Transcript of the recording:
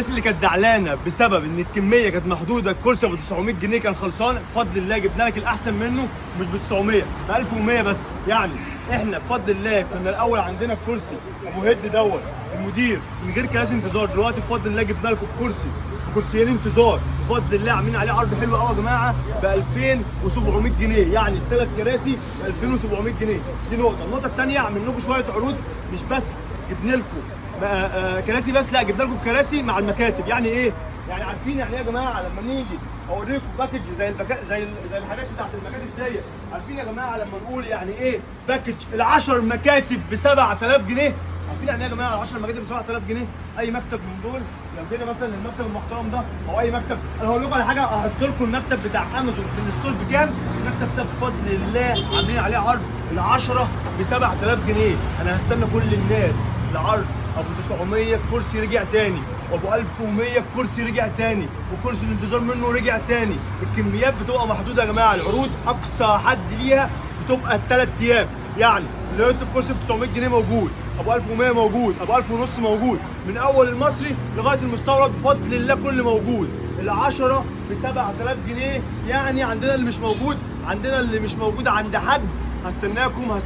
الناس اللي كانت زعلانه بسبب ان الكميه كانت محدوده، الكرسي ب 900 جنيه كان خلصان، بفضل الله جبنا لك الاحسن منه مش ب 900، ب 1100 بس. يعني احنا بفضل الله كنا الاول عندنا الكرسي ابو هيد دوت المدير من غير كراسي انتظار، دلوقتي بفضل الله جبنا لكم الكرسي كرسيين انتظار بفضل الله، عاملين عليه عرض حلو قوي يا جماعه ب 2700 جنيه، يعني الثلاث كراسي ب 2700 جنيه. دي نقطه. النقطه الثانيه عملنا لكم شويه عروض، مش بس جبنا لكم كراسي بس، لا جبنا لكم كراسي مع المكاتب. يعني ايه؟ يعني عارفين يعني ايه يا جماعه؟ لما نيجي اوريكم باكج زي الحاجات بتاعت المكاتب ديت، عارفين يا جماعه لما نقول يعني ايه باكج ال10 مكاتب ب 7000 جنيه؟ عارفين يعني ايه يا جماعه ال10 مكاتب ب 7000 جنيه؟ اي مكتب من دول لو جينا مثلا المكتب المحترم ده او اي مكتب، انا هقول لكم على حاجه، هحط لكم المكتب بتاع امازون في الستور بكام؟ المكتب ده بفضل الله عاملين عليه عرض ال10 ب 7000 جنيه. انا هستنى كل الناس. العرض ابو 900 الكرسي رجع تاني، وابو 1100 الكرسي رجع تاني، وكرسي الانتظار منه رجع تاني. الكميات بتبقى محدوده يا جماعه، العروض اقصى حد ليها بتبقى 3 ايام. يعني لو انت الكرسي ب 900 جنيه موجود، ابو 1100 موجود، ابو 1000 ونص موجود، من اول المصري لغايه المستورد بفضل الله كل موجود. ال10 ب 7000 جنيه، يعني عندنا اللي مش موجود، عند حد. هستناكم.